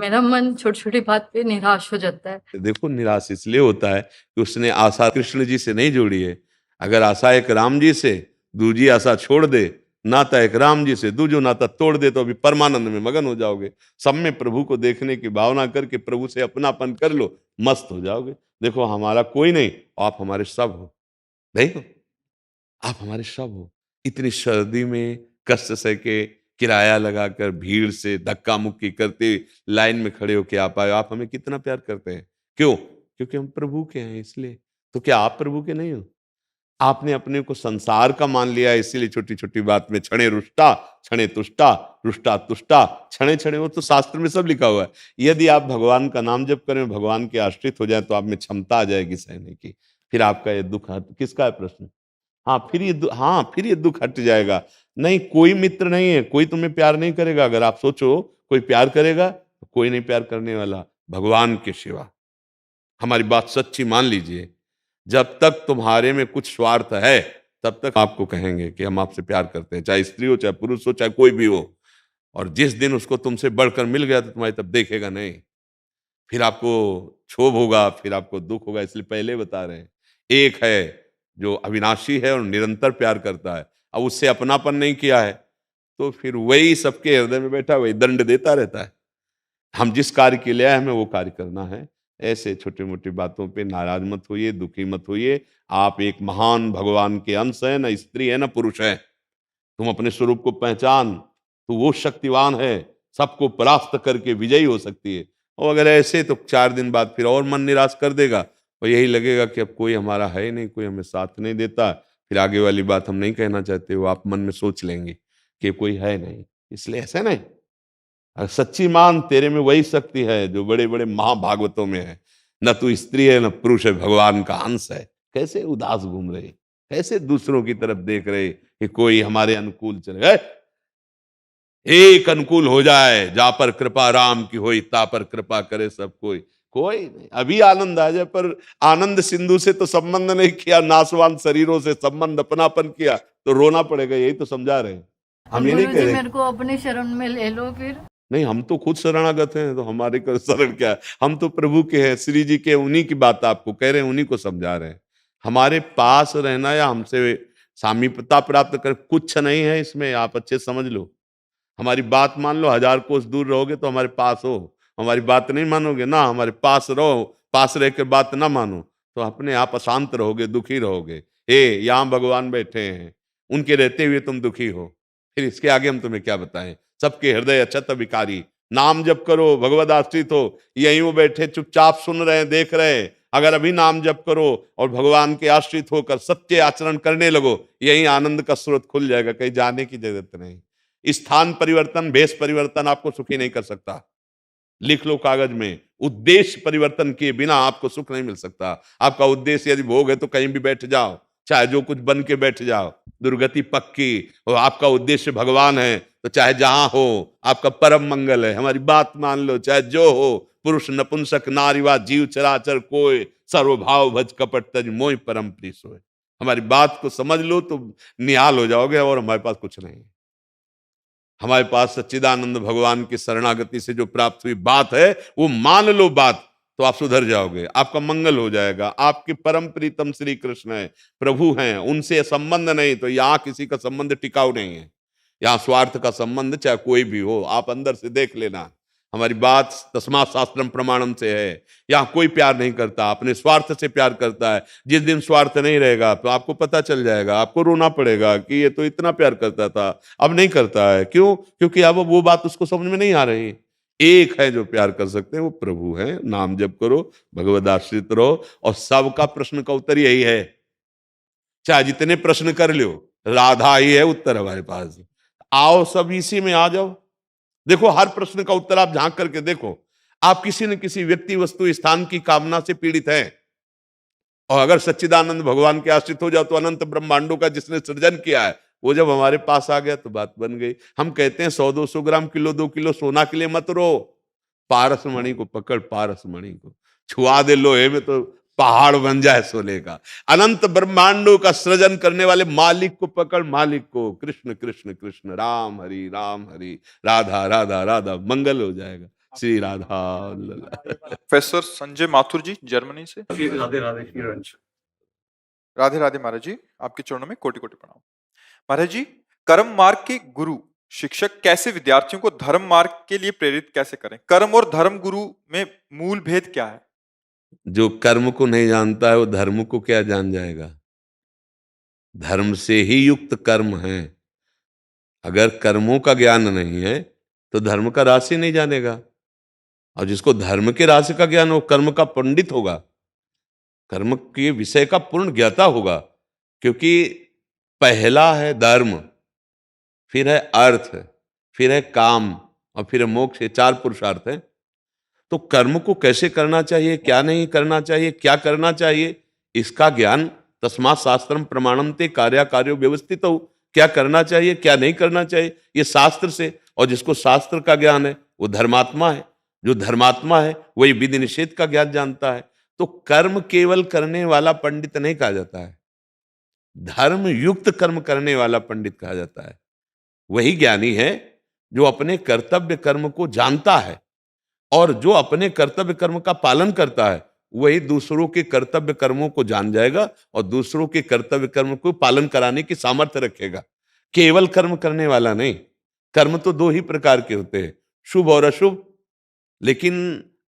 मेरा मन छोटी-छोटी बात पे निराश हो जाता है। देखो, निराश इसलिए होता है कि उसने आशा कृष्ण जी से नहीं जोड़ी है। अगर आशा एक राम जी से, दूजी आशा छोड़ दे, नाता एक राम जी से, दूजो नाता तोड़ दे, तो अभी परमानंद में मगन हो जाओगे। सब में प्रभु को देखने की भावना करके प्रभु से अपनापन कर लो, मस्त हो जाओगे। देखो, हमारा कोई नहीं, आप हमारे सब हो। देखो, आप हमारे सब हो। इतनी सर्दी में कष्ट सह के, किराया लगाकर, भीड़ से धक्का मुक्की करते लाइन में खड़े होके आप आए। आप हमें कितना प्यार करते हैं। क्यों? क्योंकि हम प्रभु के हैं, इसलिए। तो क्या आप प्रभु के नहीं हो? आपने अपने को संसार का मान लिया है, इसीलिए छोटी छोटी बात में क्षणे रुष्टा, क्षणे तुष्टा, रुष्टा तुष्टा, क्षणे क्षणे, वो तो शास्त्र में सब लिखा हुआ है। यदि आप भगवान का नाम जप करें, भगवान के आश्रित हो जाए, तो आप में क्षमता आ जाएगी सहने की। फिर आपका ये दुख किसका है प्रश्न? हाँ, फिर ये दुख हट जाएगा। नहीं, कोई मित्र नहीं है, कोई तुम्हें प्यार नहीं करेगा। अगर आप सोचो कोई प्यार करेगा, तो कोई नहीं प्यार करने वाला भगवान के सिवा। हमारी बात सच्ची मान लीजिए। जब तक तुम्हारे में कुछ स्वार्थ है, तब तक आपको कहेंगे कि हम आपसे प्यार करते हैं, चाहे स्त्री हो, चाहे पुरुष हो, चाहे कोई भी हो। और जिस दिन उसको तुमसे बढ़कर मिल गया, तो तुम्हारी तब देखेगा नहीं। फिर आपको क्षोभ होगा, फिर आपको दुख होगा। इसलिए पहले बता रहे हैं, एक है जो अविनाशी है और निरंतर प्यार करता है। अब उससे अपनापन नहीं किया है, तो फिर वही सबके हृदय में बैठा, वही दंड देता रहता है। हम जिस कार्य के लिए आए, हमें वो कार्य करना है। ऐसे छोटी मोटी बातों पे नाराज मत होइए, दुखी मत होइए। आप एक महान भगवान के अंश है, ना स्त्री है ना पुरुष है। तुम अपने स्वरूप को पहचान, तो वो शक्तिवान है, सबको परास्त करके विजयी हो सकती है। और अगर ऐसे, तो 4 दिन बाद फिर और मन निराश कर देगा, और यही लगेगा कि अब कोई हमारा है ही नहीं, कोई हमें साथ नहीं देता। फिर आगे वाली बात हम नहीं कहना चाहते, वो आप मन में सोच लेंगे कि कोई है नहीं। इसलिए ऐसा नहीं, सच्ची मान तेरे में वही शक्ति है जो बड़े बड़े महाभागवतों में है। न तू स्त्री है, न पुरुष है, भगवान का अंश है। कैसे उदास घूम रहे, कैसे दूसरों की तरफ देख रहे कि कोई हमारे अनुकूल चले। एक अनुकूल हो जाए, जा पर कृपा राम की होई, ता पर कृपा करे सब कोई। कोई नहीं, अभी आनंद आ जाए, पर आनंद सिंधु से तो संबंध नहीं किया, नासवान शरीरों से संबंध अपनापन किया, तो रोना पड़ेगा। यही तो समझा रहे हैं हम, ये नहीं कह गुरुजी रहे। मेरे को अपने शरण में ले लो फिर। नहीं, हम तो खुद शरणागत हैं, तो हमारे को शरण क्या है? हम तो प्रभु के हैं, श्री जी के। उन्हीं की बात आपको कह रहे हैं, उन्हीं को समझा रहे हैं। हमारे पास रहना या हमसे सामीप्यता प्राप्त कर, कुछ नहीं है इसमें। आप अच्छे समझ लो, हमारी बात मान लो। 1000 कोस दूर रहोगे तो हमारे पास हो। हमारी बात नहीं मानोगे ना, हमारे पास रहो। पास रह के बात ना मानो, तो अपने आप अशांत रहोगे, दुखी रहोगे। यहाँ भगवान बैठे हैं, उनके रहते हुए तुम दुखी हो, फिर इसके आगे हम तुम्हें क्या बताएं? सबके हृदय अछत विकारी। नाम जप करो, भगवद आश्रित हो। यहीं वो बैठे चुपचाप सुन रहे हैं, देख रहे हैं। अगर अभी नाम जप करो और भगवान के आश्रित होकर सत्य आचरण करने लगो, यही आनंद का स्रोत खुल जाएगा। कहीं जाने की जरूरत नहीं। स्थान परिवर्तन, भेष परिवर्तन आपको सुखी नहीं कर सकता। लिख लो कागज में, उद्देश्य परिवर्तन किए बिना आपको सुख नहीं मिल सकता। आपका उद्देश्य यदि भोग है, तो कहीं भी बैठ जाओ, चाहे जो कुछ बन के बैठ जाओ, दुर्गति पक्की। और आपका उद्देश्य भगवान है, तो चाहे जहां हो, आपका परम मंगल है। हमारी बात मान लो, चाहे जो हो। पुरुष नपुंसक नारीवा जीव चराचर कोय, सर्वभाव भज कपट तज मोहि परम प्रीत सोय। हमारी बात को समझ लो तो निहाल हो जाओगे। और हमारे पास कुछ नहीं है। हमारे पास सच्चिदानंद भगवान की शरणागति से जो प्राप्त हुई बात है, वो मान लो बात, तो आप सुधर जाओगे, आपका मंगल हो जाएगा। आपके परम प्रीतम श्री कृष्ण है, प्रभु हैं, उनसे संबंध नहीं, तो यहाँ किसी का संबंध टिकाऊ नहीं है। यहाँ स्वार्थ का संबंध चाहे कोई भी हो, आप अंदर से देख लेना। हमारी बात तस्मात् शास्त्रम प्रमाणम से है। यहाँ कोई प्यार नहीं करता, अपने स्वार्थ से प्यार करता है। जिस दिन स्वार्थ नहीं रहेगा, तो आपको पता चल जाएगा, आपको रोना पड़ेगा कि ये तो इतना प्यार करता था, अब नहीं करता है। क्यों? क्योंकि अब वो बात उसको समझ में नहीं आ रही। एक है जो प्यार कर सकते हैं, वो प्रभु है। नाम जप करो, भगवद आश्रित रहो, और सबका प्रश्न का उत्तर यही है। चाहे जितने प्रश्न कर लो, राधा ही है उत्तर हमारे पास। आओ सब इसी में आ जाओ। देखो, हर प्रश्न का उत्तर आप झांक करके देखो। आप किसी न किसी व्यक्ति, वस्तु, स्थान की कामना से पीड़ित हैं, और अगर सच्चिदानंद भगवान के आश्रित हो जाओ, तो अनंत ब्रह्मांडों का जिसने सृजन किया है, वो जब हमारे पास आ गया, तो बात बन गई। हम कहते हैं 100-200 ग्राम, किलो 2 किलो सोना के लिए मत रो। पारस मणि को पकड़, पारस मणि को छुआ दे लोहे में, तो पहाड़ बन जाए सोने का। अनंत ब्रह्मांडों का सृजन करने वाले मालिक को पकड़, मालिक को। कृष्ण कृष्ण कृष्ण, राम हरि राधा राधा राधा, मंगल हो जाएगा। श्री राधा लल्ला। प्रोफेसर संजय माथुर जी जर्मनी से। राधे राधे श्रीरंज। राधे राधे महाराज जी, आपके चरणों में कोटि कोटि प्रणाम। महाराज जी, कर्म मार्ग के गुरु शिक्षक कैसे विद्यार्थियों को धर्म मार्ग के लिए प्रेरित कैसे करें? कर्म और धर्म गुरु में मूल भेद क्या है? जो कर्म को नहीं जानता है वो धर्म को क्या जान जाएगा? धर्म से ही युक्त कर्म है। अगर कर्मों का ज्ञान नहीं है तो धर्म का राशि नहीं जानेगा, और जिसको धर्म के राशि का ज्ञान हो कर्म का पंडित होगा, कर्म के विषय का पूर्ण ज्ञाता होगा। क्योंकि पहला है धर्म, फिर है अर्थ, फिर है काम और फिर है मोक्ष। ये चार पुरुषार्थ हैं। तो कर्म को कैसे करना चाहिए, क्या नहीं करना चाहिए, क्या करना चाहिए, इसका ज्ञान तस्मात् शास्त्रम प्रमाणन्ते कार्याकार्यो व्यवस्थित हो। क्या करना चाहिए, क्या नहीं करना चाहिए, ये शास्त्र से। और जिसको शास्त्र का ज्ञान है वो धर्मात्मा है। जो धर्मात्मा है वही विधि निषेध का ज्ञान जानता है। तो कर्म केवल करने वाला पंडित नहीं कहा जाता है, धर्म युक्त कर्म करने वाला पंडित कहा जाता है। वही ज्ञानी है जो अपने कर्तव्य कर्म को जानता है, और जो अपने कर्तव्य कर्म का पालन करता है वही दूसरों के कर्तव्य कर्मों को जान जाएगा और दूसरों के कर्तव्य कर्म को पालन कराने की सामर्थ्य रखेगा। केवल कर्म करने वाला नहीं। कर्म तो दो ही प्रकार के होते हैं, शुभ और अशुभ। लेकिन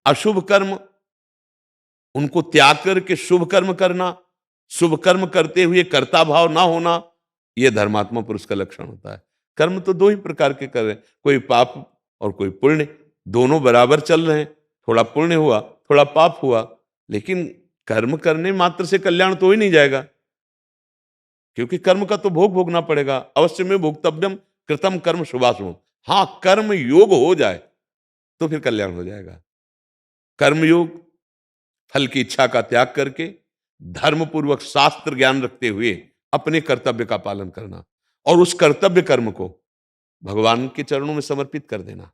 अशुभ कर्म उनको त्याग करके शुभ कर्म करना, शुभ कर्म करते हुए कर्ता भाव ना होना, यह धर्मात्मा पुरुष का लक्षण होता है। कर्म तो दो ही प्रकार के कर रहे हैं, कोई पाप और कोई पुण्य, दोनों बराबर चल रहे हैं। थोड़ा पुण्य हुआ, थोड़ा पाप हुआ, लेकिन कर्म करने मात्र से कल्याण तो ही नहीं जाएगा, क्योंकि कर्म का तो भोग भोगना पड़ेगा। अवश्य में भोक्तव्यम कृतम कर्म शुभाशुभम। हाँ, कर्म योग हो जाए तो फिर कल्याण हो जाएगा। कर्म योग फल की इच्छा का त्याग करके धर्म पूर्वक शास्त्र ज्ञान रखते हुए अपने कर्तव्य का पालन करना, और उस कर्तव्य कर्म को भगवान के चरणों में समर्पित कर देना।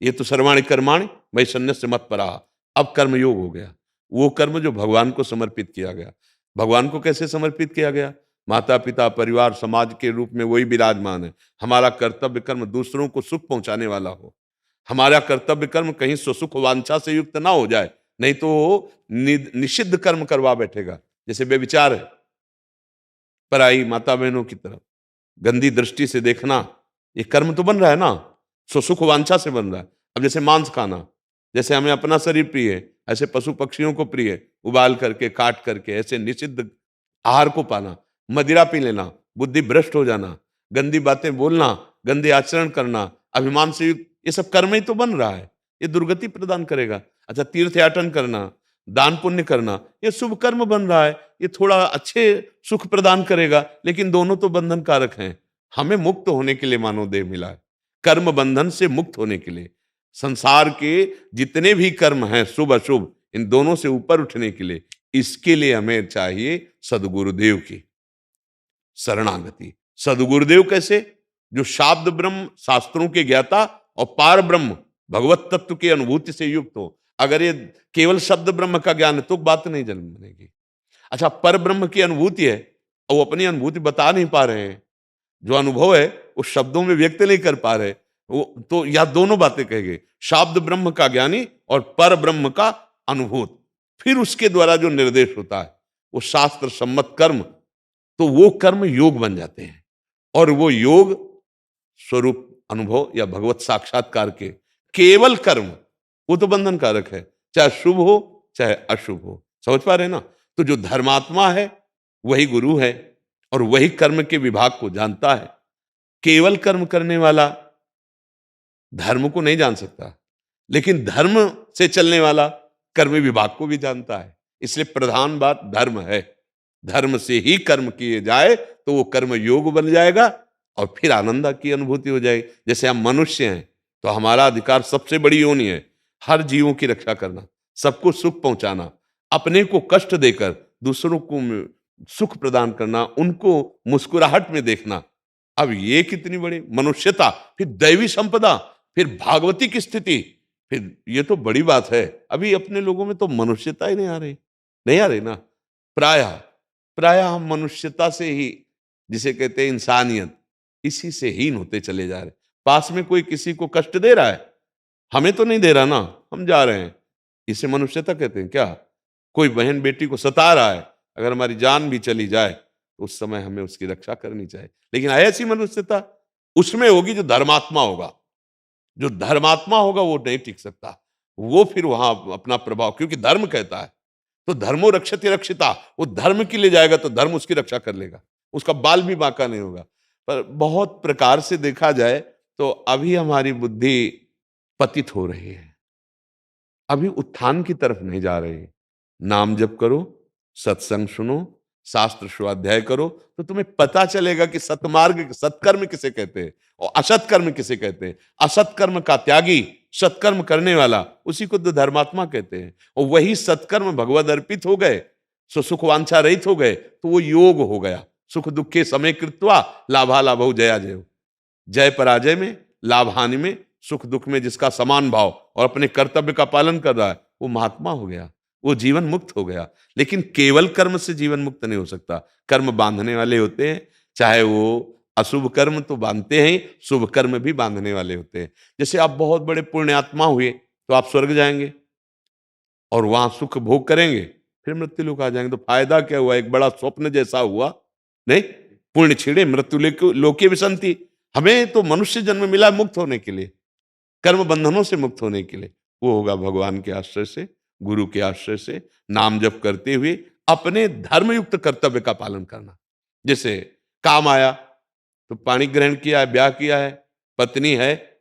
ये तो सर्वाणि कर्माणि मयि सन्न्यस्य मत्पराः। अब कर्म योग हो गया, वो कर्म जो भगवान को समर्पित किया गया। भगवान को कैसे समर्पित किया गया? माता पिता परिवार समाज के रूप में वही विराजमान है। हमारा कर्तव्य कर्म दूसरों को सुख पहुंचाने वाला हो। हमारा कर्तव्य कर्म कहीं स्वसुख वांछा से युक्त ना हो जाए, नहीं तो वो निषिद्ध कर्म करवा बैठेगा। जैसे व्यभिचार है, पराई माता बहनों की तरफ गंदी दृष्टि से देखना, ये कर्म तो बन रहा है ना, स्वसुख वांछा से बन रहा है। अब जैसे मांस खाना, जैसे हमें अपना शरीर प्रिय है, ऐसे पशु पक्षियों को प्रिय है, उबाल करके काट करके ऐसे निषिद्ध आहार को पाना, मदिरा पी लेना, बुद्धि भ्रष्ट हो जाना, गंदी बातें बोलना, गंदे आचरण करना, अभिमान से युक्त, ये सब कर्म ही तो बन रहा है। ये दुर्गति प्रदान करेगा। अच्छा, तीर्थ याटन करना, दान पुण्य करना, ये शुभ कर्म बन रहा है, ये थोड़ा अच्छे सुख प्रदान करेगा, लेकिन दोनों तो बंधन कारक हैं। हमें मुक्त होने के लिए मानव देह मिला है, कर्म बंधन से मुक्त होने के लिए। संसार के जितने भी कर्म हैं शुभ अशुभ, इन दोनों से ऊपर उठने के लिए, इसके लिए हमें चाहिए सदगुरुदेव की शरणागति। सदगुरुदेव कैसे? जो शाब्द ब्रह्म शास्त्रों के ज्ञाता और पार ब्रह्म भगवत तत्व की अनुभूति से युक्त हो। अगर ये केवल शब्द ब्रह्म का ज्ञान है तो बात नहीं जन्म बनेगी। अच्छा, पर ब्रह्म की अनुभूति है और वो अपनी अनुभूति बता नहीं पा रहे हैं, जो अनुभव है वो शब्दों में व्यक्त नहीं कर पा रहे, वो तो या दोनों बातें कहेंगे, शाब्द ब्रह्म का ज्ञानी और पर ब्रह्म का अनुभूत। फिर उसके द्वारा जो निर्देश होता है वो शास्त्र सम्मत कर्म, तो वो कर्म योग बन जाते हैं। और वो योग स्वरूप अनुभव या भगवत साक्षात्कार के केवल कर्म, वो तो बंधन कारक है, चाहे शुभ हो चाहे अशुभ हो। समझ पा रहे ना? तो जो धर्मात्मा है वही गुरु है और वही कर्म के विभाग को जानता है। केवल कर्म करने वाला धर्म को नहीं जान सकता, लेकिन धर्म से चलने वाला कर्म विभाग को भी जानता है। इसलिए प्रधान बात धर्म है। धर्म से ही कर्म किए जाए तो वो कर्म योग बन जाएगा और फिर आनंद की अनुभूति हो जाएगी। जैसे हम मनुष्य हैं तो हमारा अधिकार सबसे बड़ी योनि है, हर जीवों की रक्षा करना, सबको सुख पहुंचाना, अपने को कष्ट देकर दूसरों को सुख प्रदान करना, उनको मुस्कुराहट में देखना। अब ये कितनी बड़ी मनुष्यता, फिर दैवी संपदा, फिर भागवती की स्थिति, फिर ये तो बड़ी बात है। अभी अपने लोगों में तो मनुष्यता ही नहीं आ रही ना। प्रायः हम मनुष्यता से ही, जिसे कहते हैं इंसानियत, इसी से हीन होते चले जा रहे। पास में कोई किसी को कष्ट दे रहा है, हमें तो नहीं दे रहा ना, हम जा रहे हैं। इसे मनुष्यता कहते हैं क्या? कोई बहन बेटी को सता रहा है, अगर हमारी जान भी चली जाए तो उस समय हमें उसकी रक्षा करनी चाहिए। लेकिन ऐसी मनुष्यता उसमें होगी जो धर्मात्मा होगा। जो धर्मात्मा होगा वो नहीं टिक सकता, वो फिर वहां अपना प्रभाव, क्योंकि धर्म कहता है तो धर्मो रक्षति रक्षिता, वो धर्म के लिए जाएगा तो धर्म उसकी रक्षा कर लेगा, उसका बाल भी बांका नहीं होगा। पर बहुत प्रकार से देखा जाए तो अभी हमारी बुद्धि पतित हो रही है, अभी उत्थान की तरफ नहीं जा रही है। नाम जप करो, सत्संग सुनो, शास्त्र स्वाध्याय करो, तो तुम्हें पता चलेगा कि सतमार्ग, सत्कर्म किसे कहते हैं और असत्कर्म किसे कहते हैं। असत्कर्म का त्यागी, सत्कर्म करने वाला, उसी को तो धर्मात्मा कहते हैं। और वही सत्कर्म भगवद अर्पित हो गए, सो सुख वांछा रहित हो गए, तो वो योग हो गया। सुख दुखे समय कृत्वा लाभा लाभो जया जय। जय पराजय में, लाभ हानि में, सुख दुख में जिसका समान भाव और अपने कर्तव्य का पालन कर रहा है, वो महात्मा हो गया, वो जीवन मुक्त हो गया। लेकिन केवल कर्म से जीवन मुक्त नहीं हो सकता, कर्म बांधने वाले होते हैं। चाहे वो अशुभ कर्म तो बांधते हैं, शुभ कर्म भी बांधने वाले होते हैं। जैसे आप बहुत बड़े पुण्यात्मा हुए तो आप स्वर्ग जाएंगे और वहां सुख भोग करेंगे, फिर मृत्यु लोक आ जाएंगे, तो फायदा क्या हुआ? एक बड़ा स्वप्न जैसा हुआ नहीं। पुण्य छिड़े मृत्यु लोके विसंति। हमें तो मनुष्य जन्म मिला मुक्त होने के लिए, कर्म बंधनों से मुक्त होने के लिए। वो होगा भगवान के आश्रय से, गुरु के आश्रय से, नाम जप करते हुए अपने धर्मयुक्त कर्तव्य का पालन करना। जैसे काम आया तो पानी ग्रहण किया है, ब्याह किया है, पत्नी है,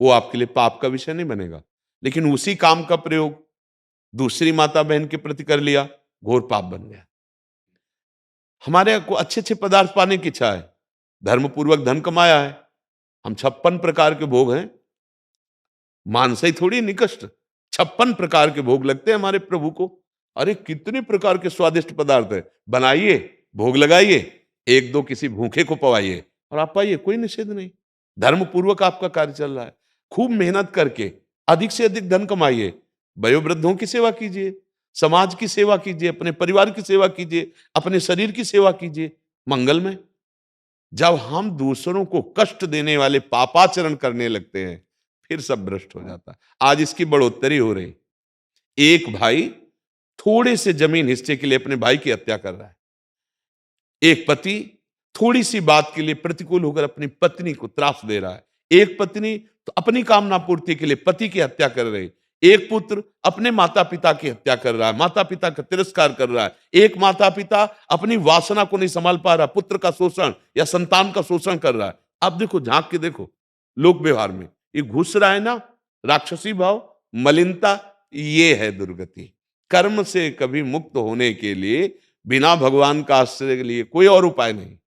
वो आपके लिए पाप का विषय नहीं बनेगा। लेकिन उसी काम का प्रयोग दूसरी माता बहन के प्रति कर लिया, घोर पाप बन गया। हमारे को अच्छे अच्छे पदार्थ पाने की इच्छा है, धर्मपूर्वक धन कमाया है, हम 56 प्रकार के भोग हैं, मानस ही थोड़ी निकष्ट, 56 प्रकार के भोग लगते हैं हमारे प्रभु को। अरे कितने प्रकार के स्वादिष्ट पदार्थ है, बनाइए, भोग लगाइए, एक दो किसी भूखे को पवाइए और आप पाइए, कोई निषेध नहीं। धर्मपूर्वक आपका कार्य चल रहा है। खूब मेहनत करके अधिक से अधिक धन कमाइए, वयोवृद्धों की सेवा कीजिए, समाज की सेवा कीजिए, अपने परिवार की सेवा कीजिए, अपने शरीर की सेवा कीजिए, मंगल में। जब हम दूसरों को कष्ट देने वाले पापाचरण करने लगते हैं, फिर सब भ्रष्ट हो जाता है। आज इसकी बढ़ोतरी हो रही। एक भाई थोड़े से जमीन हिस्से के लिए अपने भाई की हत्या कर रहा है। एक पति थोड़ी सी बात के लिए प्रतिकूल होकर अपनी पत्नी को त्रास दे रहा है। एक पत्नी तो अपनी कामना पूर्ति के लिए पति की हत्या कर रही। एक पुत्र अपने माता पिता की हत्या कर रहा है, माता पिता का तिरस्कार कर रहा है। एक माता पिता अपनी वासना को नहीं संभाल पा रहा, पुत्र का शोषण या संतान का शोषण कर रहा है। आप देखो, झांक के देखो लोक व्यवहार में ये घुस रहा है ना, राक्षसी भाव, मलिनता, ये है दुर्गति। कर्म से कभी मुक्त होने के लिए बिना भगवान का आश्रय के लिए कोई और उपाय नहीं।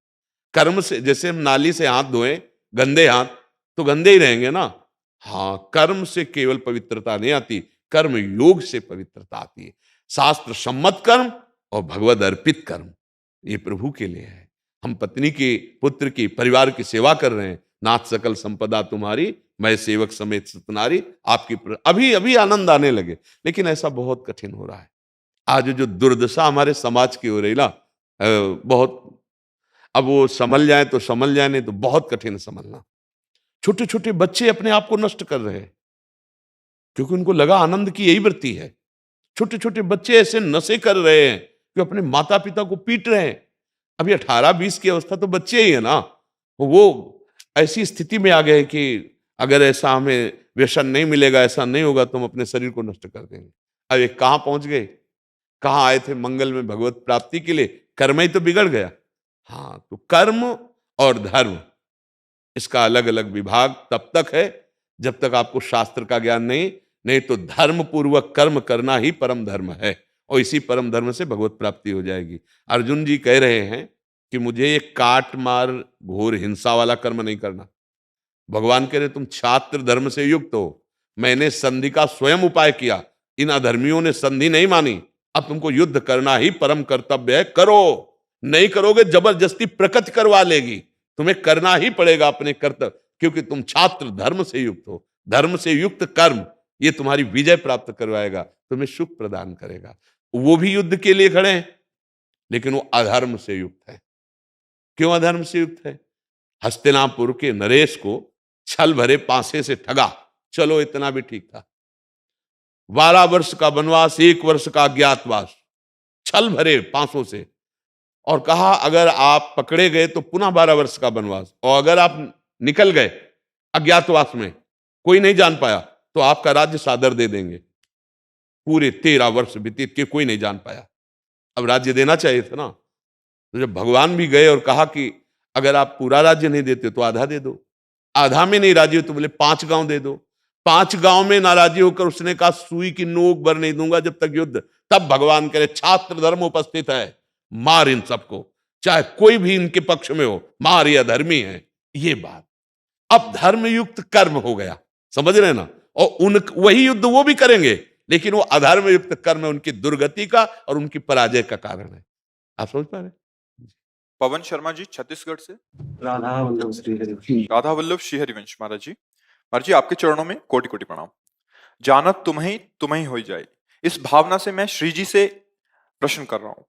कर्म से, जैसे हम नाली से हाथ धोए गंदे हाथ तो गंदे ही रहेंगे ना। हाँ, कर्म से केवल पवित्रता नहीं आती, कर्म योग से पवित्रता आती है। शास्त्र सम्मत कर्म और भगवद अर्पित कर्म, ये प्रभु के लिए है। हम पत्नी की, पुत्र की, परिवार की सेवा कर रहे हैं। नाथ सकल संपदा तुम्हारी, मैं सेवक समेत सतनारी, आपकी अभी अभी आनंद आने लगे। लेकिन ऐसा बहुत कठिन हो रहा है। आज जो दुर्दशा हमारे समाज की हो रही ना, बहुत, अब वो संभल जाए तो संभल जाए, नहीं तो बहुत कठिन है संभलना। छोटे छोटे बच्चे अपने आप को नष्ट कर रहे हैं क्योंकि उनको लगा आनंद की यही वृत्ति है। छोटे छोटे बच्चे ऐसे नशे कर रहे हैं कि अपने माता पिता को पीट रहे हैं। अभी 18-20 की अवस्था तो बच्चे ही है ना, वो ऐसी स्थिति में आ गए कि अगर ऐसा हमें व्यसन नहीं मिलेगा, ऐसा नहीं होगा तो हम अपने शरीर को नष्ट कर देंगे। अब ये कहां पहुंच गए? कहां आए थे मंगल में भगवत प्राप्ति के लिए, कर्म ही तो बिगड़ गया। हाँ, तो कर्म और धर्म, इसका अलग अलग विभाग तब तक है जब तक आपको शास्त्र का ज्ञान नहीं तो धर्म पूर्वक कर्म करना ही परम धर्म है और इसी परम धर्म से भगवत प्राप्ति हो जाएगी। अर्जुन जी कह रहे हैं कि मुझे ये काट मार घोर हिंसा वाला कर्म नहीं करना। भगवान कह रहे तुम छात्र धर्म से युक्त हो, मैंने संधि का स्वयं उपाय किया, इन अधर्मियों ने संधि नहीं मानी, अब तुमको युद्ध करना ही परम कर्तव्य है, करो। नहीं करोगे जबरदस्ती प्रकृति करवा लेगी, तुम्हें करना ही पड़ेगा अपने कर्तव्य, क्योंकि तुम छात्र धर्म से युक्त हो। धर्म से युक्त कर्म ये तुम्हारी विजय प्राप्त करवाएगा, तुम्हें सुख प्रदान करेगा। वो भी युद्ध के लिए खड़े हैं लेकिन वो अधर्म से युक्त है। क्यों अधर्म से युक्त है? हस्तिनापुर के नरेश को छल भरे पासे से ठगा, चलो इतना भी ठीक था। 12 वर्ष का वनवास, 1 वर्ष का अज्ञातवास, छल भरे पांसों से, और कहा अगर आप पकड़े गए तो पुनः 12 वर्ष का वनवास, और अगर आप निकल गए अज्ञातवास में, कोई नहीं जान पाया, तो आपका राज्य सादर दे देंगे। पूरे 13 वर्ष व्यतीत के कोई नहीं जान पाया। अब राज्य देना चाहिए था ना। तो जब भगवान भी गए और कहा कि अगर आप पूरा राज्य नहीं देते तो आधा दे दो, आधा में नहीं राजी हो तो बोले 5 गांव दे दो। 5 गांव में नाराजी होकर उसने कहा सुई की नोक भर नहीं दूंगा जब तक युद्ध। तब भगवान करे छात्र धर्म उपस्थित है, मार इन सबको, चाहे कोई भी इनके पक्ष में हो, मार, ये अधर्मी है। ये बात अब धर्मयुक्त कर्म हो गया, समझ रहे ना। और उन वही युद्ध वो भी करेंगे, लेकिन वो अधर्म युक्त कर्म है, उनकी दुर्गति का और उनकी पराजय का कारण है। आप समझ पा रहे? पवन शर्मा जी छत्तीसगढ़ से। राधा वल्लभ श्री हरि। राधा वल्लभ श्री हरिवंश महाराज जी। महाराज जी आपके चरणों में कोटि कोटि प्रणाम। जानत तुम्हें हो जाए, इस भावना से मैं श्री जी से प्रश्न कर रहा हूं।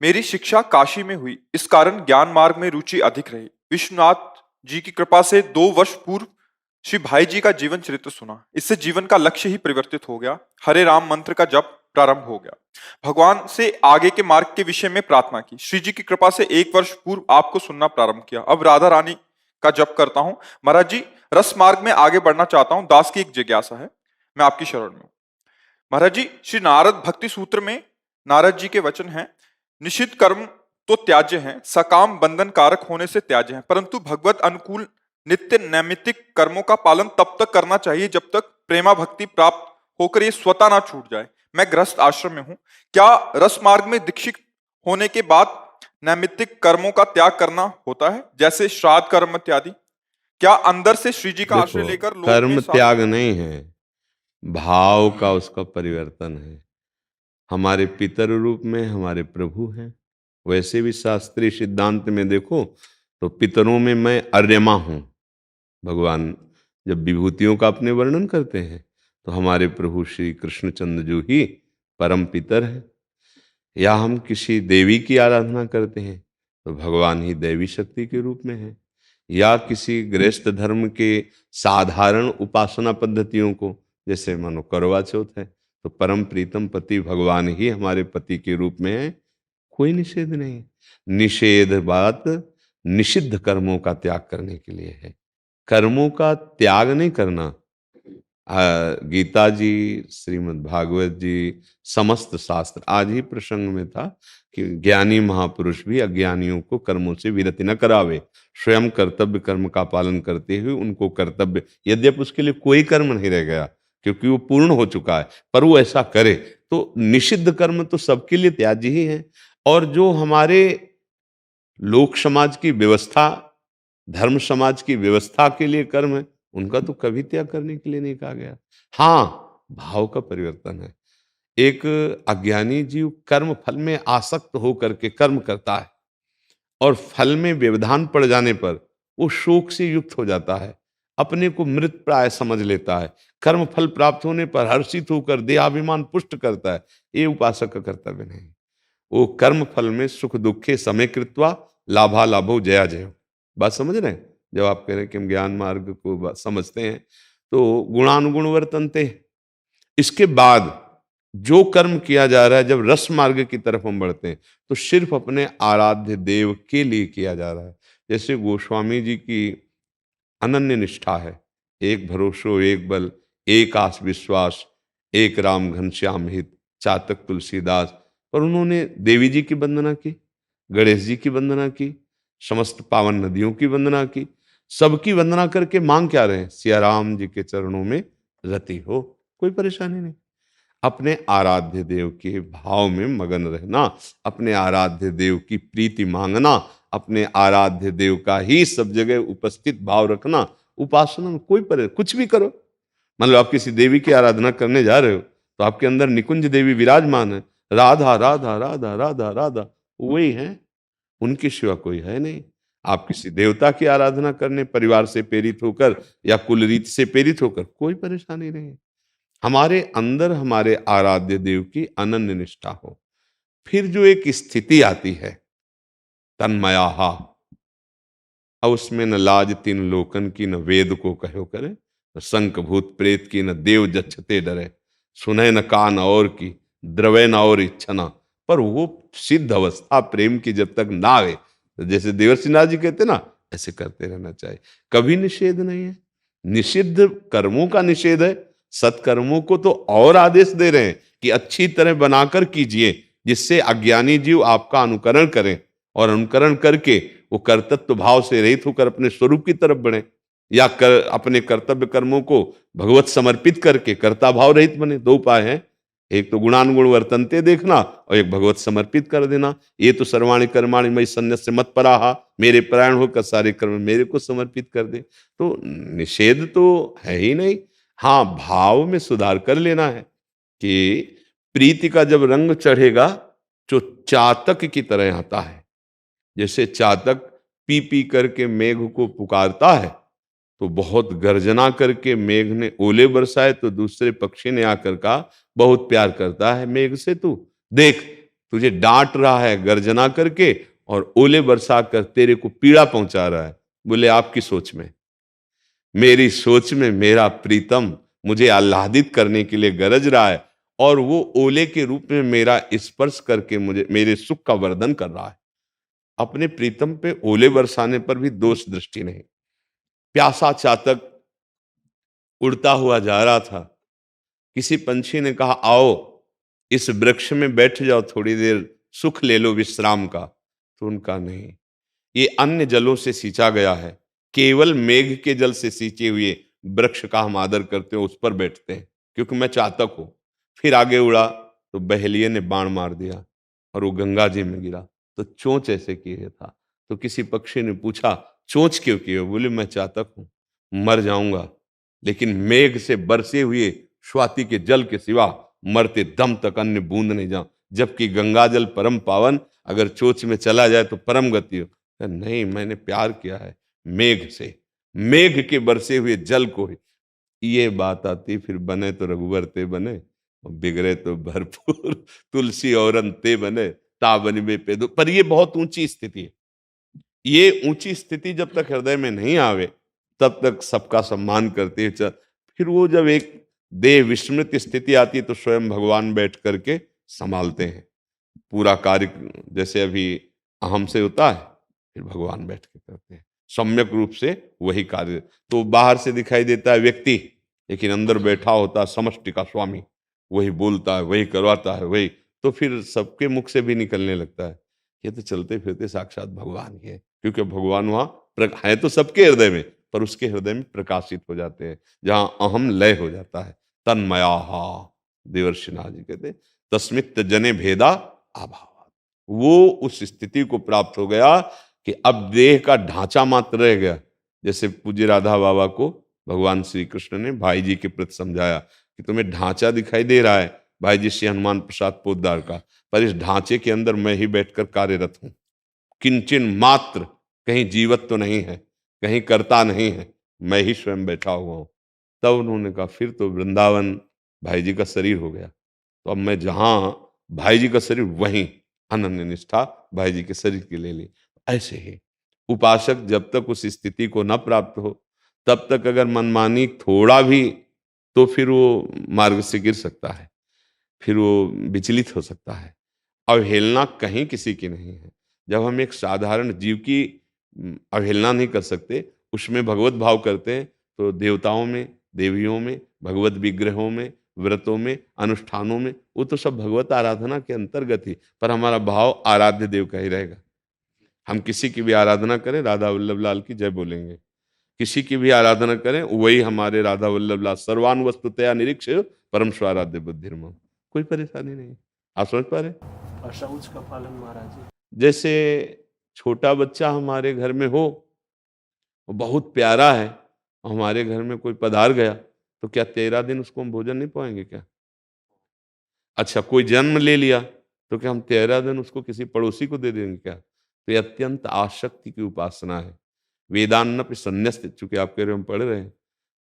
मेरी शिक्षा काशी में हुई, इस कारण ज्ञान मार्ग में रुचि अधिक रही। विश्वनाथ जी की कृपा से 2 वर्ष पूर्व श्री भाई जी का जीवन चरित्र सुना, इससे जीवन का लक्ष्य ही परिवर्तित हो गया। हरे राम मंत्र का जप प्रारंभ हो गया। भगवान से आगे के मार्ग के विषय में प्रार्थना की। श्री जी की कृपा से 1 वर्ष पूर्व आपको सुनना प्रारंभ किया। अब राधा रानी का जप करता हूं। महाराज जी रस मार्ग में आगे बढ़ना चाहता हूं, दास की एक जिज्ञासा है, मैं आपकी शरण में हूं। महाराज जी श्री नारद भक्ति सूत्र में नारद जी के वचन हैं, निषिद्ध कर्म तो त्याज्य हैं, सकाम बंधन कारक होने से त्याज्य हैं, परंतु भगवत अनुकूल नित्य नैमित्तिक कर्मों का पालन तब तक करना चाहिए जब तक प्रेमा भक्ति प्राप्त होकर ये स्वतः ना छूट जाए। मैं गृहस्थ आश्रम में हूं, क्या रस मार्ग में दीक्षित होने के बाद नैमित्तिक कर्मों का त्याग करना होता है, जैसे श्राद्ध कर्म इत्यादि? क्या अंदर से श्री जी का आश्रय लेकर लोक कर्म में त्याग नहीं है, भाव का उसका परिवर्तन है। हमारे पितर रूप में हमारे प्रभु हैं। वैसे भी शास्त्रीय सिद्धांत में देखो तो पितरों में मैं अर्यमा हूं। भगवान जब विभूतियों का अपने वर्णन करते हैं तो हमारे प्रभु श्री कृष्णचंद्र जो ही परम पितर है। या हम किसी देवी की आराधना करते हैं तो भगवान ही दैवी शक्ति के रूप में है। या किसी गृहस्थ धर्म के साधारण उपासना पद्धतियों को, जैसे मानो करवा चौथ है, तो परम प्रीतम पति भगवान ही हमारे पति के रूप में है। कोई निषेध नहीं। निषेध बात निषिद्ध कर्मों का त्याग करने के लिए है, कर्मों का त्याग नहीं करना। गीता जी, श्रीमद् भागवत जी, समस्त शास्त्र, आज ही प्रसंग में था कि ज्ञानी महापुरुष भी अज्ञानियों को कर्मों से विरति न करावे, स्वयं कर्तव्य कर्म का पालन करते हुए उनको कर्तव्य, यद्यपि उसके लिए कोई कर्म नहीं रह गया क्योंकि वो पूर्ण हो चुका है, पर वो ऐसा करे। तो निषिद्ध कर्म तो सबके लिए त्याज्य ही है। और जो हमारे लोक समाज की व्यवस्था, धर्म समाज की व्यवस्था के लिए कर्म है, उनका तो कभी त्याग करने के लिए नहीं कहा गया। हाँ, भाव का परिवर्तन है। एक अज्ञानी जीव कर्म फल में आसक्त होकर के कर्म करता है और फल में व्यवधान पड़ जाने पर वो शोक से युक्त हो जाता है, अपने को मृत प्राय समझ लेता है। कर्म फल प्राप्त होने पर हर्षित होकर देहाभिमान पुष्ट करता है। ये उपासक का कर्तव्य नहीं। वो कर्म फल में सुख दुखे समय कृत्वा लाभा लाभो जया जयो। बात समझ रहे हैं? जब आप कह रहे हैं कि हम ज्ञान मार्ग को समझते हैं तो गुणानुगुण वर्तनते। इसके बाद जो कर्म किया जा रहा है, जब रस मार्ग की तरफ हम बढ़ते हैं तो सिर्फ अपने आराध्य देव के लिए किया जा रहा है। जैसे गोस्वामी जी की अनन्य निष्ठा है, एक भरोसो एक बल, एक आस विश्वास, एक राम घनश्याम हित, चातक तुलसीदास। पर उन्होंने देवी जी की वंदना की, गणेश जी की वंदना की, समस्त पावन नदियों की वंदना की, सबकी वंदना करके मांग क्या रहे हैं? सिया राम जी के चरणों में रति हो। कोई परेशानी नहीं। अपने आराध्य देव के भाव में मगन रहना, अपने आराध्य देव की प्रीति मांगना, अपने आराध्य देव का ही सब जगह उपस्थित भाव रखना। उपासना में कोई कुछ भी करो। मान लो आप किसी देवी की आराधना करने जा रहे हो तो आपके अंदर निकुंज देवी विराजमान है, राधा राधा राधा राधा राधा, वही है, उनके सिवा कोई है नहीं। आप किसी देवता की आराधना करने परिवार से प्रेरित होकर या कुल रीत से प्रेरित होकर, कोई परेशानी नहीं। हमारे अंदर हमारे आराध्य देव की अनन्य निष्ठा हो। फिर जो एक स्थिति आती है तन्मयाहा, अब उसमें न लाज तीन लोकन की न वेद को कहो करे, शंख भूत प्रेत की न देव जच्छते डरे, सुने न कान और की, द्रवे न और इच्छना। पर वो सिद्ध अवस्था प्रेम की जब तक ना आए, तो जैसे देवर्षिनाथ जी कहते ना, ऐसे करते रहना चाहिए। कभी निषेध नहीं है, निषिद्ध कर्मों का निषेध है, सत्कर्मों को तो और आदेश दे रहे हैं कि अच्छी तरह बनाकर कीजिए, जिससे अज्ञानी जीव आपका अनुकरण करें और अनुकरण करके वो कर्तृत्व भाव से रहित होकर अपने स्वरूप की तरफ बढ़े, या अपने कर्तव्य कर्मों को भगवत समर्पित करके कर्ता भाव रहित बने। दो उपाय हैं, एक तो गुणानुगुण वर्तनते देखना और एक भगवत समर्पित कर देना। ये तो सर्वाणि कर्माणि मयि सन्न्यस्य मत्पराः, मेरे परायण होकर सारे कर्म मेरे को समर्पित कर दे। तो निषेध तो है ही नहीं, हाँ भाव में सुधार कर लेना है कि प्रीति का जब रंग चढ़ेगा जो चातक की तरह आता है, जैसे चातक पी पी करके मेघ को पुकारता है, तो बहुत गर्जना करके मेघ ने ओले बरसाए तो दूसरे पक्षी ने आकर कहा बहुत प्यार करता है मेघ से, तू देख तुझे डांट रहा है गर्जना करके और ओले बरसा कर तेरे को पीड़ा पहुंचा रहा है। बोले आपकी सोच में, मेरी सोच में मेरा प्रीतम मुझे आह्लादित करने के लिए गरज रहा है और वो ओले के रूप में मेरा स्पर्श करके मुझे मेरे सुख का वर्धन कर रहा है। अपने प्रीतम पे ओले बरसाने पर भी दोष दृष्टि नहीं। प्यासा चातक उड़ता हुआ जा रहा था, किसी पंछी ने कहा आओ इस वृक्ष में बैठ जाओ, थोड़ी देर सुख ले लो विश्राम का। तो उनका नहीं, ये अन्य जलों से सींचा गया है, केवल मेघ के जल से सींचे हुए वृक्ष का हम आदर करते हैं, उस पर बैठते हैं क्योंकि मैं चातक हूं। फिर आगे उड़ा तो बहेलिये ने बाण मार दिया और वो गंगा जी में गिरा, तो चोंच ऐसे किए था। तो किसी पक्षी ने पूछा चोंच क्यों किए? बोले मैं चातक हूं, मर जाऊंगा, लेकिन मेघ से बरसे हुए स्वाति के जल के सिवा मरते दम तक अन्य बूंद नहीं जाऊं, जबकि गंगा जल परम पावन, अगर चोंच में चला जाए तो परम गति हो। नहीं, मैंने प्यार किया है मेघ से, मेघ के बरसे हुए जल को ही। ये बात आती, फिर बने तो रघुवर ते बने और बिगड़े तो भरपूर तुलसी औरन ते बने ता बनिबे पे दो। पर ये बहुत ऊंची स्थिति है, ये ऊंची स्थिति जब तक हृदय में नहीं आवे तब तक सबका सम्मान करते हैं। फिर वो जब एक देह विस्मृत स्थिति आती है तो स्वयं भगवान बैठ करके संभालते हैं पूरा कार्य, जैसे अभी अहम से होता है, फिर भगवान बैठ के करते हैं सम्यक रूप से वही कार्य। तो बाहर से दिखाई देता है व्यक्ति, लेकिन अंदर बैठा होता है समष्टि का स्वामी, वही बोलता है, वही करवाता है, वही। तो फिर सबके मुख से भी निकलने लगता है ये तो चलते फिरते साक्षात भगवान ही है, क्योंकि भगवान वहां है तो सबके हृदय में, पर उसके हृदय में प्रकाशित हो जाते हैं जहां अहम लय हो जाता है। तन्मया देवर्षिनाथ जी कहते तस्मित जने भेदा अभाव, वो उस स्थिति को प्राप्त हो गया कि अब देह का ढांचा मात्र रह गया। जैसे पूज्य राधा बाबा को भगवान श्री कृष्ण ने भाई जी के प्रति समझाया कि तुम्हें ढांचा दिखाई दे रहा है भाई जी श्री हनुमान प्रसाद पोद्दार का, पर इस ढांचे के अंदर मैं ही बैठकर कार्यरत हूं, किंचन मात्र, कहीं जीवत तो नहीं है, कहीं करता नहीं है, मैं ही स्वयं बैठा हुआ हूं। तब उन्होंने कहा फिर तो वृंदावन भाई जी का शरीर हो गया, तो अब मैं जहां भाई जी का शरीर वहीं अनन्य निष्ठा भाई जी के शरीर की ले ली। ऐसे ही उपासक जब तक उस स्थिति को न प्राप्त हो तब तक अगर मनमानी थोड़ा भी, तो फिर वो मार्ग से गिर सकता है, फिर वो विचलित हो सकता है। अवहेलना कहीं किसी की नहीं है। जब हम एक साधारण जीव की अवहेलना नहीं कर सकते, उसमें भगवत भाव करते हैं, तो देवताओं में, देवियों में, भगवत विग्रहों में, व्रतों में, अनुष्ठानों में, वो तो सब भगवत आराधना के अंतर्गत ही, पर हमारा भाव आराध्य देव का ही रहेगा। हम किसी की भी आराधना करें, राधा वल्लभ लाल की जय बोलेंगे, किसी की भी आराधना करें वही हमारे राधा वल्लभ लाल, सर्वान वस्तुतया निरीक्ष परम स्वाराध्य बुद्धिर्मम। कोई परेशानी नहीं। आप समझ पा रहे? अशौच का पालन महाराज जी। जैसे छोटा बच्चा हमारे घर में हो, वो बहुत प्यारा है, हमारे घर में कोई पधार गया, तो क्या 13 दिन उसको हम भोजन नहीं पाएंगे क्या? अच्छा, कोई जन्म ले लिया, तो क्या हम 13 दिन उसको किसी पड़ोसी को दे देंगे क्या? तो ये अत्यंत आसक्ति की उपासना है। वेदान्न संन्यस्त, चूंकि आप कह रहे हो हम पढ़ रहे हैं,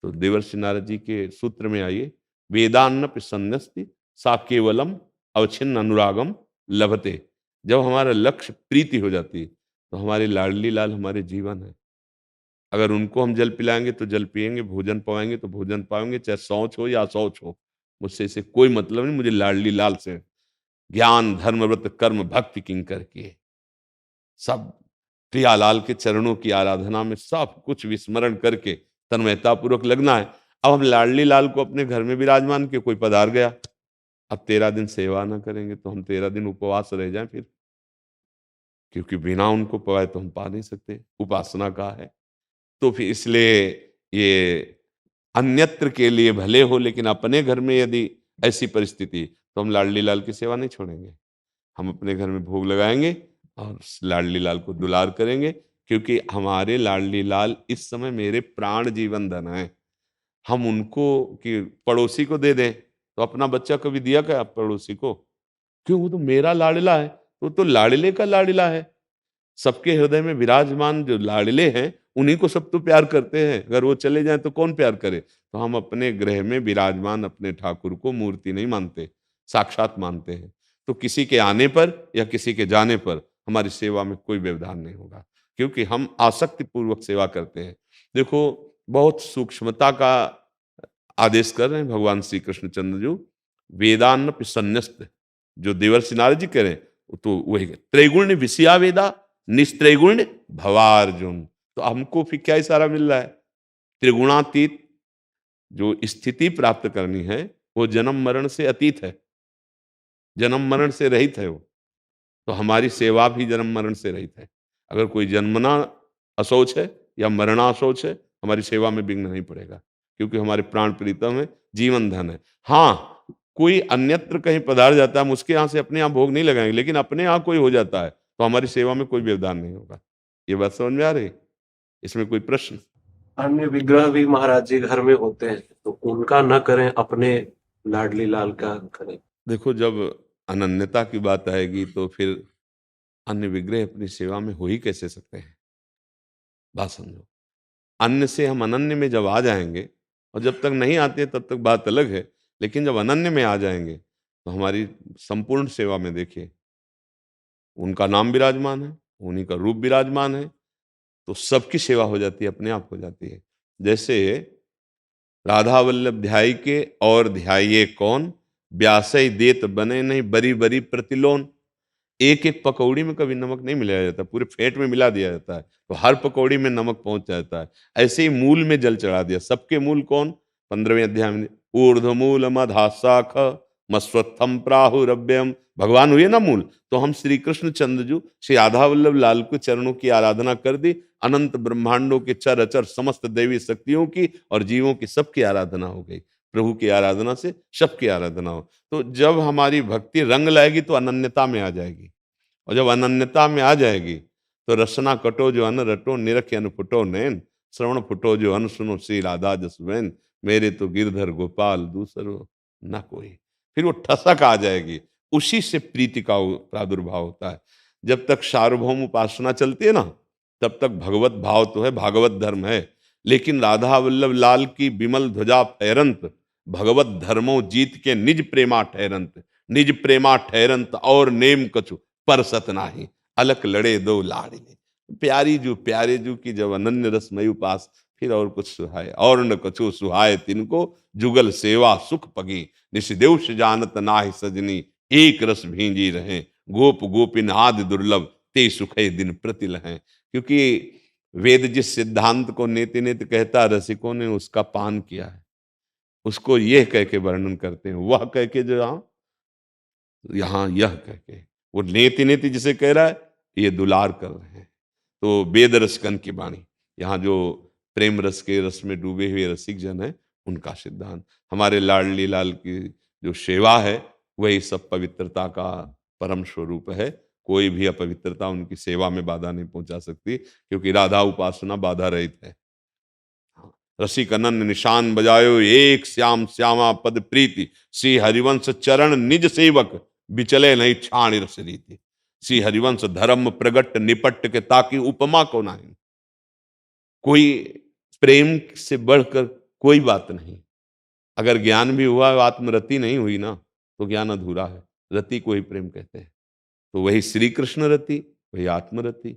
तो देवर्षि नारद जी के सूत्र में आइए, वेदान्न संन्यस्ति सा केवलम अवच्छिन्न अनुरागम लभते। जब हमारा लक्ष्य प्रीति हो जाती है तो हमारे लाडली लाल हमारे जीवन है। अगर उनको हम जल पिलाएंगे तो जल पिएंगे, भोजन पाएंगे तो भोजन पाएंगे, चाहे शौच हो या अशौच हो। मुझसे इसे कोई मतलब नहीं, मुझे लाडली लाल से ज्ञान धर्म व्रत कर्म भक्ति किंकर किए। सब प्रियालाल के चरणों की आराधना में सब कुछ विस्मरण करके तन्मयता पूर्वक लगना है। अब हम लाडली लाल को अपने घर में विराजमान के कोई पधार गया, अब 13 दिन सेवा ना करेंगे तो हम 13 दिन उपवास रह जाएं फिर, क्योंकि बिना उनको पाए तो हम पा नहीं सकते, उपासना का है। तो फिर इसलिए ये अन्यत्र के लिए भले हो, लेकिन अपने घर में यदि ऐसी परिस्थिति, तो हम लाडली लाल की सेवा नहीं छोड़ेंगे। हम अपने घर में भोग लगाएंगे और उस लाडली लाल को दुलार करेंगे, क्योंकि हमारे लाडली लाल इस समय मेरे प्राण जीवन धन है। हम उनको कि पड़ोसी को दे दें, तो अपना बच्चा कभी दिया क्या पड़ोसी को? क्यों? वो तो मेरा लाडला है, वो तो लाडले का लाडला है। सबके हृदय में विराजमान जो लाडले हैं, उन्हीं को सब तो प्यार करते हैं। अगर वो चले जाएं तो कौन प्यार करे? तो हम अपने गृह में विराजमान अपने ठाकुर को मूर्ति नहीं मानते, साक्षात मानते हैं। तो किसी के आने पर या किसी के जाने पर हमारी सेवा में कोई व्यवधान नहीं होगा, क्योंकि हम आसक्ति पूर्वक सेवा करते हैं। देखो, बहुत सूक्ष्मता का आदेश कर रहे हैं भगवान श्री कृष्णचंद्र जी। वेदान्न संन्यस्त, जो देवर्षि नारद जी कह रहे हैं, तो वही त्रैगुण्य विषया वेदा निस्त्रैगुण्य भवार्जुन। तो हमको फिर क्या इशारा मिल रहा है? त्रिगुणातीत जो स्थिति प्राप्त करनी है, वो जन्म मरण से अतीत है, जन्म मरण से रहित है वो। तो हमारी सेवा भी जन्म मरण से रहित है। अगर कोई जन्मना अशौच है या मरना अशौच है, हमारी सेवा में विघ्न नहीं पड़ेगा, क्योंकि हमारे प्राण प्रीतम है, जीवन धन है। हाँ, कोई अन्यत्र कहीं पधार जाता है, हम उसके यहाँ से अपने यहाँ भोग नहीं लगाएंगे, लेकिन अपने यहाँ कोई हो जाता है तो हमारी सेवा में कोई व्यवधान नहीं होगा। ये बात समझ में आ रही? इसमें कोई प्रश्न? अन्य विग्रह भी महाराज जी घर में होते हैं, तो उनका न करें, अपने लाडली लाल का करें। देखो, जब अनन्यता की बात आएगी तो फिर अन्य विग्रह अपनी सेवा में हो ही कैसे सकते हैं? बात समझो। अन्य से हम अनन्य में जब आ जाएंगे, और जब तक नहीं आते तब तक बात अलग है, लेकिन जब अनन्य में आ जाएंगे तो हमारी संपूर्ण सेवा में देखिए उनका नाम विराजमान है, उन्हीं का रूप विराजमान है, तो सबकी सेवा हो जाती है, अपने आप हो जाती है। जैसे राधा वल्लभ ध्याई के और ध्याइये कौन, ब्यासई देत बने नहीं बरी बरी प्रतिलोन। एक एक पकौड़ी में कभी नमक नहीं मिलाया जाता, पूरे फेंट में मिला दिया जाता है, तो हर पकौड़ी में नमक पहुंच जाता है। ऐसे ही मूल में जल चढ़ा दिया। सबके मूल कौन? 15वें अध्याय में ऊर्ध्वमूल मधाशाख मस्वत्थम प्राहुरव्यम, भगवान हुए ना मूल। तो हम श्री कृष्ण चंद्र श्री राधा वल्लभ लाल के चरणों की आराधना कर दी, अनंत ब्रह्मांडों के चर अचर समस्त दैवी शक्तियों की और जीवों की सबकी आराधना हो गई। प्रभु की आराधना से सबकी आराधना हो। तो जब हमारी भक्ति रंग लाएगी तो अनन्यता में आ जाएगी, और जब अनन्यता में आ जाएगी तो रसना कटो जो अन रटो, निरख अन फुटो नैन, श्रवण फुटो जो अन सुनो श्री राधा जसवैन, मेरे तो गिरधर गोपाल दूसरो न कोई। फिर वो ठसक आ जाएगी, उसी से प्रीति का प्रादुर्भाव होता है। जब तक सार्वभौम उपासना चलती है ना, तब तक भगवत भाव तो है, भागवत धर्म है। लेकिन राधा वल्लभ लाल की विमल ध्वजा फहरंत, भगवत धर्मो जीत के निज प्रेमा ठहरंत, निज प्रेमा ठहरंत और नेम कछु पर सत नाही, अलक लड़े दो लाड़िले। प्यारी जू प्यारे जू की जब अनन्य रसमय उपास, फिर और कुछ सुहाए और न कछु सुहाए तिनको, जुगल सेवा सुख पगी, निशिदेव जानत नाहि सजनी, एक रस भींजी रहे, गोप गोपिन आदि दुर्लभ, ते सुखे दिन प्रतिल हैं। क्योंकि वेद जिस सिद्धांत को नेति नेति कहता, रसिकों ने उसका पान किया है, उसको यह कह के वर्णन करते हैं, वह कह के जो यहाँ यह कह के, वो नेति नेति जिसे कह रहा है, ये दुलार कर रहे हैं। तो वेद रसकन की वाणी, यहाँ जो प्रेम रस के रस में डूबे हुए रसिक जन है, उनका सिद्धांत। हमारे लाडली लाल की जो सेवा है, वही सब पवित्रता का परम स्वरूप है। कोई भी अपवित्रता उनकी सेवा में बाधा नहीं पहुंचा सकती, क्योंकि राधा उपासना बाधा रहित है। रसिक अनन्य निशान बजायो, एक श्याम श्यामा पद प्रीति, श्री हरिवंश चरण निज सेवक, बिचले नहीं छाण रस रीति। श्री हरिवंश धर्म प्रगट निपट के, ताकि उपमा को नहीं। कोई प्रेम से बढ़कर कोई बात नहीं। अगर ज्ञान भी हुआ, आत्मरति नहीं हुई ना, तो ज्ञान अधूरा है। रति को ही प्रेम कहते हैं। तो वही श्री कृष्ण रति, वही आत्मरति।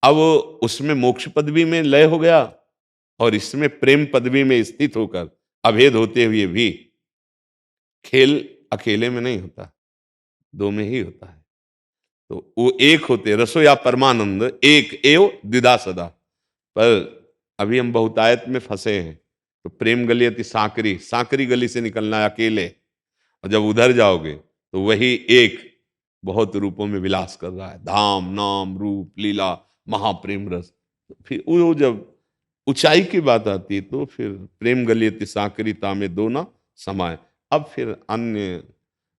अब उसमें मोक्ष पदवी में लय हो गया और इसमें प्रेम पदवी में स्थित होकर अभेद होते हुए भी खेल अकेले में नहीं होता, दो में ही होता है। तो वो एक होते, रसो या परमानंद एक एव द्विधा सदा। पर अभी हम बहुतायत में फंसे हैं, तो प्रेम गली अति सांकरी, सांकरी गली से निकलना है अकेले, और जब उधर जाओगे तो वही एक बहुत रूपों में विलास कर रहा है, धाम नाम रूप लीला महाप्रेम रस। फिर वो जब ऊंचाई की बात आती है तो फिर प्रेम गली अति सांकरीता में दो ना समाये। अब फिर अन्य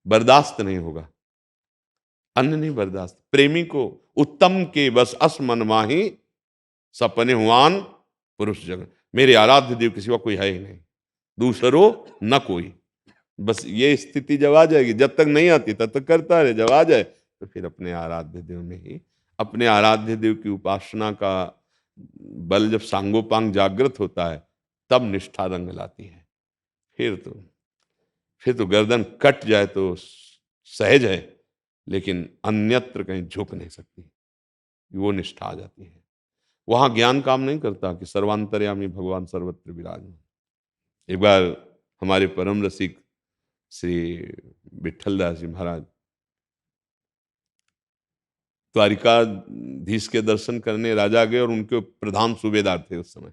बर्दाश्त नहीं होगा, अन्य नहीं बर्दाश्त। प्रेमी को उत्तम के बस अस मन माही सपने हुआन पुरुष जगत। मेरे आराध्य देव के सिवा कोई है ही नहीं, दूसरो न कोई। बस ये स्थिति जब आ जाएगी, जब तक नहीं आती तब तक करता रहे, जब आ जाए तो फिर अपने आराध्य देव में ही, अपने आराध्य देव की उपासना का बल जब सांगोपांग जागृत होता है तब निष्ठा रंग लाती है। फिर तो गर्दन कट जाए तो सहज है, लेकिन अन्यत्र कहीं झुक नहीं सकती, वो निष्ठा आ जाती है। वहां ज्ञान काम नहीं करता कि सर्वांतर्यामी भगवान सर्वत्र विराजमान। एक बार हमारे परम रसिक श्री विठलदास जी महाराज द्वारिकाधीश के दर्शन करने राजा गए और उनके प्रधान सूबेदार थे उस समय।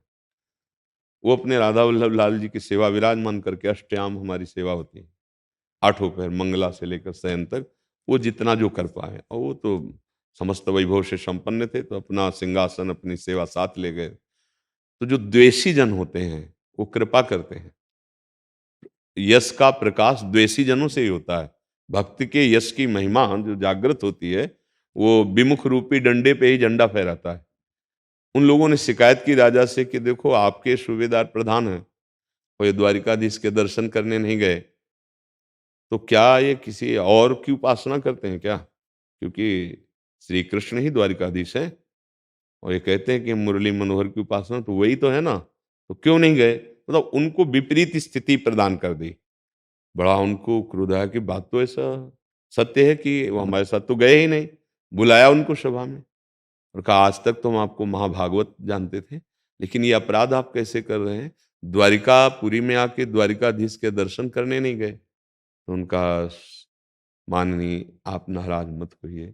वो अपने राधा वल्लभ लाल जी की सेवा विराजमान करके, अष्टयाम हमारी सेवा होती है, आठों पहर मंगला से लेकर शयन तक, वो जितना जो कर पाए, और वो तो समस्त वैभव से संपन्न थे, तो अपना सिंहासन अपनी सेवा साथ ले गए। तो जो द्वेषी जन होते हैं वो कृपा करते हैं, यश का प्रकाश द्वेषी जनों से ही होता है। भक्त के यश की महिमा जो जागृत होती है वो विमुख रूपी डंडे पे ही झंडा फहराता है। उन लोगों ने शिकायत की राजा से कि देखो आपके सूबेदार प्रधान हैं और ये द्वारिकाधीश के दर्शन करने नहीं गए, तो क्या ये किसी और की उपासना करते हैं क्या? क्योंकि श्री कृष्ण ही द्वारिकाधीश हैं और ये कहते हैं कि मुरली मनोहर की उपासना, तो वही तो है ना, तो क्यों नहीं गए? मतलब उनको विपरीत स्थिति प्रदान कर दी। बड़ा उनको क्रोध आया कि बात तो ऐसा सत्य है कि वो हमारे साथ तो गए ही नहीं। बुलाया उनको सभा में और कहा आज तक तो हम आपको महाभागवत जानते थे, लेकिन ये अपराध आप कैसे कर रहे हैं? द्वारिकापुरी में आके द्वारिकाधीश के दर्शन करने नहीं गए। तो उनका माननीय आप नाराज मत होइए,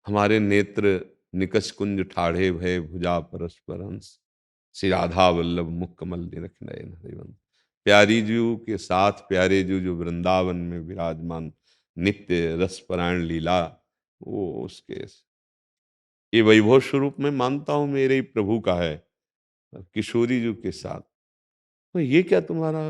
हमारे नेत्र निकष कुंज ठाढ़े भय भुजा परस्पर हंस, श्री राधा वल्लभ मुख कमल निरख नयन हरिवंश। प्यारी जू के साथ प्यारे जू जो वृंदावन में विराजमान नित्य रसपरायण लीला, वो उसके ये वैभव स्वरूप में मानता हूं मेरे ही प्रभु का है। किशोरी जी के साथ तो ये क्या तुम्हारा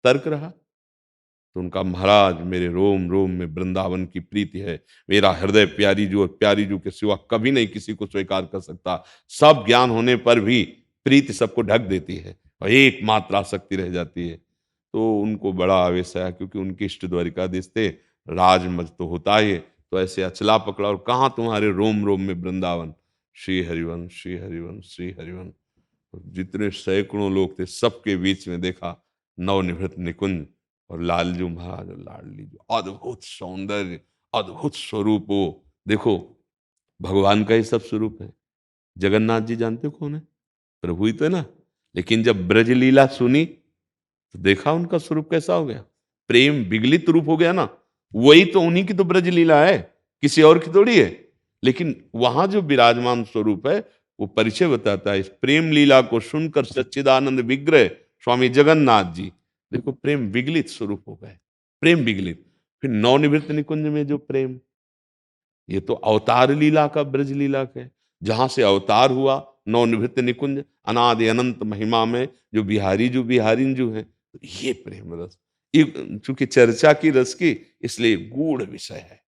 तर्क रहा? तो उनका महाराज मेरे रोम रोम में वृंदावन की प्रीति है, मेरा हृदय प्यारी जू और प्यारी जू के सिवा कभी नहीं किसी को स्वीकार कर सकता। सब ज्ञान होने पर भी प्रीति सबको ढक देती है और एकमात्र आसक्ति रह जाती है। तो उनको बड़ा आवेश आया, क्योंकि उनके इष्ट द्वारिकाधीश थे, राजमज तो होता ही है। तो ऐसे अचला पकड़ा और कहाँ तुम्हारे रोम रोम में वृंदावन, श्री हरिवंश श्री हरिवंश श्री हरिवंश। जितने सैकड़ों लोग थे सबके बीच में देखा नवनिभृत निकुंज और लालजू महाराज और लाडली जो अद्भुत सौंदर्य अद्भुत स्वरूप। हो देखो भगवान का ही सब स्वरूप है। जगन्नाथ जी जानते हो कौन है? प्रभु ही तो है ना। लेकिन जब ब्रज लीला सुनी तो देखा उनका स्वरूप कैसा हो गया, प्रेम विगलित रूप हो गया ना। वही तो उन्हीं की तो ब्रज लीला है, किसी और की थोड़ी है। लेकिन वहां जो विराजमान स्वरूप है वो परिचय बताता है। इस प्रेम लीला को सुनकर सच्चिदानंद विग्रह स्वामी जगन्नाथ जी, देखो प्रेम विगलित स्वरूप हो गए, प्रेम विगलित। फिर नवनिवृत्त निकुंज में जो प्रेम, ये तो अवतार लीला का ब्रज लीला का है। जहां से अवतार हुआ नवनिवृत्त निकुंज अनादि अनंत महिमा में जो बिहारी जो बिहारिन जो है, ये प्रेम रस, ये चूंकि चर्चा की रस की इसलिए गूढ़ विषय है।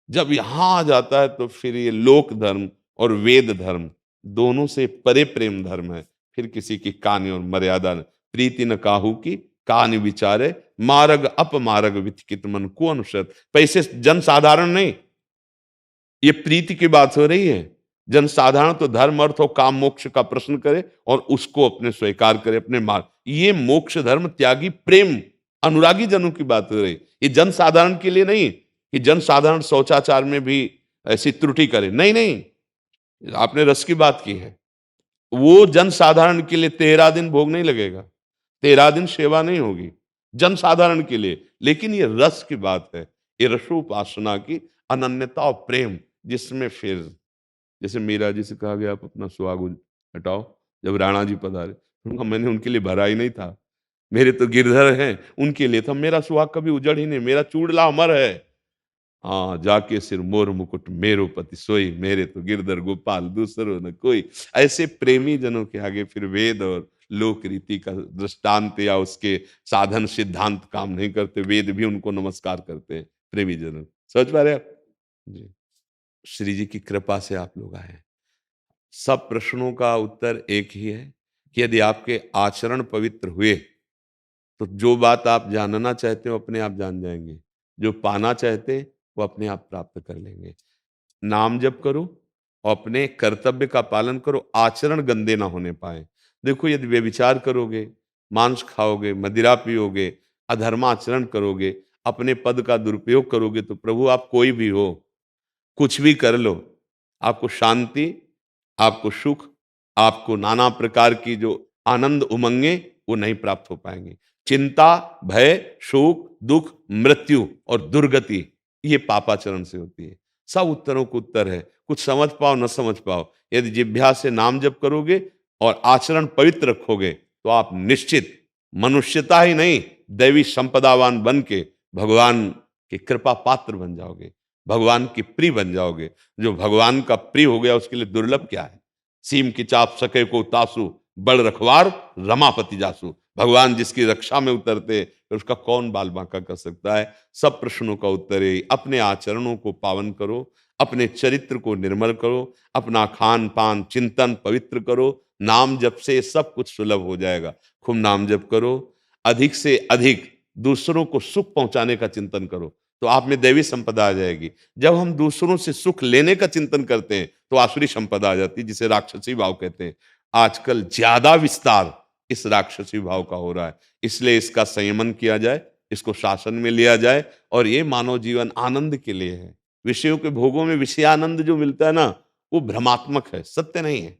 जब यहां आ जाता है तो फिर ये लोक धर्म और वेद धर्म दोनों से परे प्रेम धर्म है। फिर किसी की कान्य और मर्यादा न, प्रीति न काहू की कान्य विचारे, मार्ग अपमार्ग विथिकित मन को अनुसर। पैसे जन साधारण नहीं, ये प्रीति की बात हो रही है। जन साधारण तो धर्म अर्थ और काम मोक्ष का प्रश्न करे और उसको अपने स्वीकार करे अपने मार्ग। ये मोक्ष धर्म त्यागी प्रेम अनुरागी जनों की बात हो रही। ये जन साधारण के लिए नहीं कि जन साधारण शौचाचार में भी ऐसी त्रुटि करे, नहीं नहीं। आपने रस की बात की है, वो जन साधारण के लिए 13 दिन भोग नहीं लगेगा, 13 दिन सेवा नहीं होगी जन साधारण के लिए। लेकिन ये रस की बात है, ये रसोपासना की अनन्यता और प्रेम, जिसमें फिर जैसे मीरा जी से कहा गया आप अपना सुहाग हटाओ, जब राणा जी पधारे, उनका मैंने उनके लिए भरा ही नहीं था, मेरे तो गिरधर हैं, उनके लिए था, मेरा सुहाग कभी उजड़ ही नहीं, मेरा चूड़ला अमर है। हाँ, जाके सिर मोर मुकुट मेरो पति सोई, मेरे तो गिरधर गोपाल दूसरो न कोई। ऐसे प्रेमी जनों के आगे फिर वेद और लोक रीति का दृष्टांत या उसके साधन सिद्धांत काम नहीं करते, वेद भी उनको नमस्कार करते हैं, प्रेमी जनों। समझ पा रहे हैं आप? जी। श्री जी की कृपा से आप लोग आए। सब प्रश्नों का उत्तर एक ही है कि यदि आपके आचरण पवित्र हुए तो जो बात आप जानना चाहते हो अपने आप जान जाएंगे, जो पाना चाहते हैं वो अपने आप प्राप्त कर लेंगे। नाम जप करो और अपने कर्तव्य का पालन करो, आचरण गंदे ना होने पाए। देखो, यदि व्यभिचार करोगे, मांस खाओगे, मदिरा पियोगे, अधर्माचरण करोगे, अपने पद का दुरुपयोग करोगे, तो प्रभु आप कोई भी हो, कुछ भी कर लो, आपको शांति, आपको सुख, आपको नाना प्रकार की जो आनंद उमंगे वो नहीं प्राप्त हो पाएंगे। चिंता, भय, शोक, दुख, मृत्यु और दुर्गति ये पापाचरण से होती है। सब उत्तरों को उत्तर है, कुछ समझ पाओ न समझ पाओ, यदि जिह्वा से नाम जप करोगे और आचरण पवित्र रखोगे तो आप निश्चित मनुष्यता ही नहीं, दैवी संपदावान बन के भगवान की कृपा पात्र बन जाओगे, भगवान की प्रिय बन जाओगे। जो भगवान का प्रिय हो गया उसके लिए दुर्लभ क्या है? सीम की चाप सके को तासु, बड़ रखवार रमापति जासु। भगवान जिसकी रक्षा में उतरते फिर उसका कौन बाल बांका कर सकता है? सब प्रश्नों का उत्तर है अपने आचरणों को पावन करो, अपने चरित्र को निर्मल करो, अपना खान पान चिंतन पवित्र करो, नाम जप से सब कुछ सुलभ हो जाएगा। खूब नाम जप करो, अधिक से अधिक दूसरों को सुख पहुंचाने का चिंतन करो, तो आप में दैवी संपदा आ जाएगी। जब हम दूसरों से सुख लेने का चिंतन करते हैं तो आसुरी संपदा आ जाती है, जिसे राक्षसी भाव कहते हैं। आजकल ज्यादा विस्तार इस राक्षसी भाव का हो रहा है, इसलिए इसका संयमन किया जाए, इसको शासन में लिया जाए। और ये मानव जीवन आनंद के लिए है। विषयों के भोगों में विषयानंद जो मिलता है ना, वो भ्रमात्मक है, सत्य नहीं है।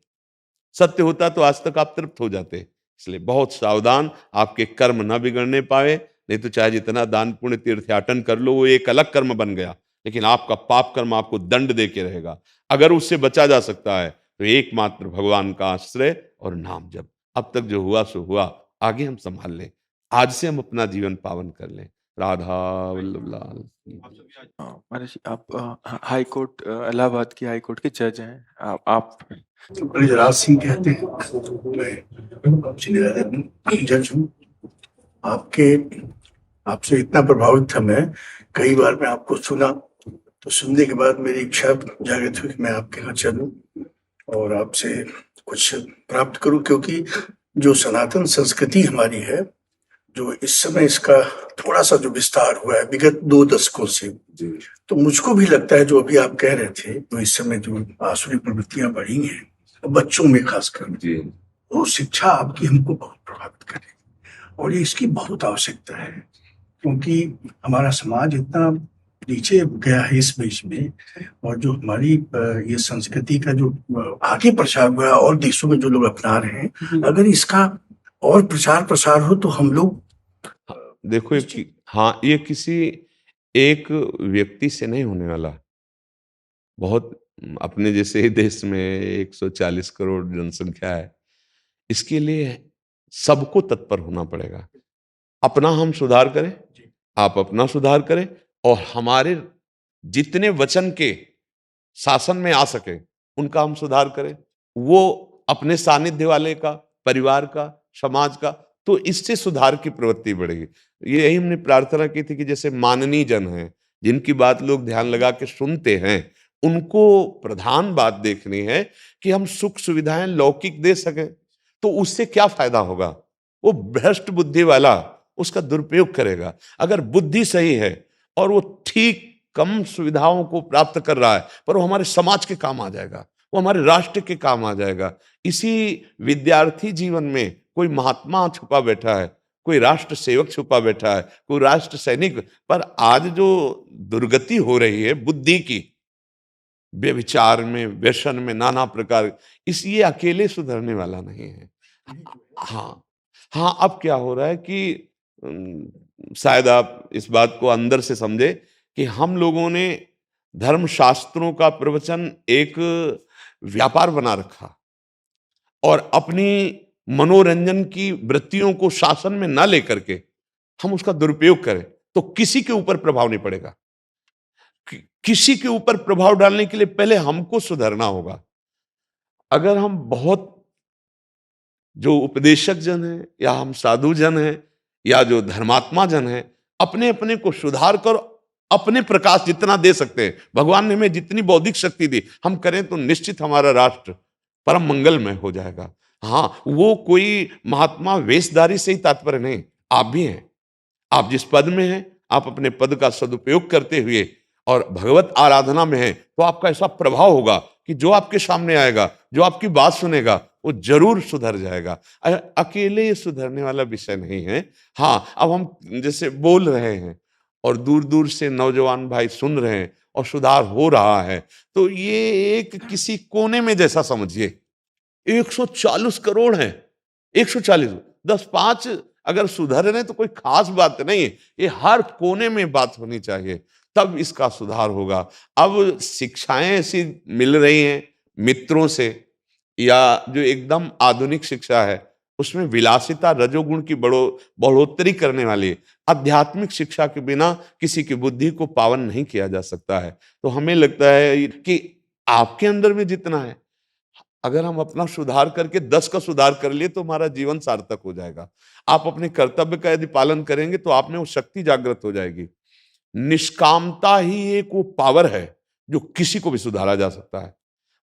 सत्य होता तो आज तक आप तृप्त हो जाते। इसलिए बहुत सावधान, आपके कर्म न बिगड़ने पाए, नहीं तो चाहे जितना दान पुण्य तीर्थयाटन कर लो वो एक अलग कर्म बन गया, लेकिन आपका पाप कर्म आपको दंड दे के रहेगा। अगर उससे बचा जा सकता है तो एकमात्र भगवान का आश्रय और नाम जप। अब तक जो हुआ सो हुआ, आगे हम संभाल लें, आज से हम अपना जीवन पावन कर लें। राधा वल्लभ लाल की। महाराज जी, आप हाई कोर्ट इलाहाबाद की हाई कोर्ट के जज हैं। आप ब्रजराज सिंह कहते हैं, मैं उच्च न्यायालय में जज हूँ। आपसे इतना प्रभावित था मैं, कई बार मैं आपको सुना, तो सुनने के बाद मेरी इच्छा जागृत हुई कि मैं आपके यहाँ चलूं और आपसे कुछ प्राप्त करूं, क्योंकि जो सनातन संस्कृति हमारी है, जो इस समय इसका थोड़ा सा जो विस्तार हुआ है विगत 2 दशकों से, तो मुझको भी लगता है जो अभी आप कह रहे थे, तो इस समय जो आसुरी प्रवृत्तियां बढ़ी हैं बच्चों में खासकर, वो शिक्षा आपकी हमको बहुत प्रभावित करेगी और ये इसकी बहुत आवश्यकता है, क्योंकि हमारा समाज इतना नीचे गया है इस बीच में, और जो हमारी ये संस्कृति का जो आगे प्रचार हुआ और देशों में जो लोग अपना रहे हैं, अगर इसका और प्रचार प्रसार हो तो हम लोग देखो हाँ, ये किसी एक व्यक्ति से नहीं होने वाला। बहुत अपने जैसे ही देश में 140 करोड़ जनसंख्या है, इसके लिए सबको तत्पर होना पड़ेगा। अपना हम सुधार करें, आप अपना सुधार करें, और हमारे जितने वचन के शासन में आ सके उनका हम सुधार करें। वो अपने सानिध्य वाले का, परिवार का, समाज का, तो इससे सुधार की प्रवृत्ति बढ़ेगी। यही हमने प्रार्थना की थी कि जैसे माननीय जन हैं, जिनकी बात लोग ध्यान लगा के सुनते हैं, उनको प्रधान बात देखनी है कि हम सुख सुविधाएं लौकिक दे सकें, तो उससे क्या फायदा होगा? वो भ्रष्ट बुद्धि वाला उसका दुरुपयोग करेगा। अगर बुद्धि सही है और वो ठीक कम सुविधाओं को प्राप्त कर रहा है, पर वो हमारे समाज के काम आ जाएगा, वो हमारे राष्ट्र के काम आ जाएगा। इसी विद्यार्थी जीवन में कोई महात्मा छुपा बैठा है, कोई राष्ट्र सेवक छुपा बैठा है, कोई राष्ट्र सैनिक। पर आज जो दुर्गति हो रही है बुद्धि की, व्यभिचार में, व्यसन में, नाना प्रकार, ये अकेले सुधरने वाला नहीं है। हाँ, हाँ, अब क्या हो रहा है कि शायद आप इस बात को अंदर से समझे कि हम लोगों ने धर्मशास्त्रों का प्रवचन एक व्यापार बना रखा और अपनी मनोरंजन की वृत्तियों को शासन में ना लेकर के हम उसका दुरुपयोग करें तो किसी के ऊपर प्रभाव नहीं पड़ेगा। किसी के ऊपर प्रभाव डालने के लिए पहले हमको सुधरना होगा। अगर हम बहुत जो उपदेशक जन हैं या हम साधु जन हैं या जो धर्मात्मा जन हैं, अपने अपने को सुधार कर अपने प्रकाश जितना दे सकते हैं, भगवान ने हमें जितनी बौद्धिक शक्ति दी, हम करें तो निश्चित हमारा राष्ट्र परम मंगलमय हो जाएगा। हाँ, वो कोई महात्मा वेशधारी से ही तात्पर्य नहीं, आप भी हैं। आप जिस पद में हैं, आप अपने पद का सदुपयोग करते हुए और भगवत आराधना में हैं, तो आपका ऐसा प्रभाव होगा कि जो आपके सामने आएगा, जो आपकी बात सुनेगा, वो जरूर सुधर जाएगा। अकेले सुधरने वाला विषय नहीं है। हाँ, अब हम जैसे बोल रहे हैं और दूर दूर से नौजवान भाई सुन रहे हैं और सुधार हो रहा है, तो ये एक किसी कोने में जैसा समझिए। 140 करोड़ हैं, 140, 10-5 अगर सुधर रहे तो कोई खास बात नहीं है, ये हर कोने में बात होनी चाहिए, तब इसका सुधार होगा। अब शिक्षाएं ऐसी मिल रही हैं मित्रों से, या जो एकदम आधुनिक शिक्षा है उसमें विलासिता, रजोगुण की बढ़ोतरी करने वाली आध्यात्मिक शिक्षा के बिना किसी की बुद्धि को पावन नहीं किया जा सकता है। तो हमें लगता है कि आपके अंदर में जितना है, अगर हम अपना सुधार करके 10 का सुधार कर लिए तो हमारा जीवन सार्थक हो जाएगा। आप अपने कर्तव्य का यदि पालन करेंगे तो आप में वो शक्ति जागृत हो जाएगी। निष्कामता ही एक वो पावर है जो किसी को भी सुधारा जा सकता है।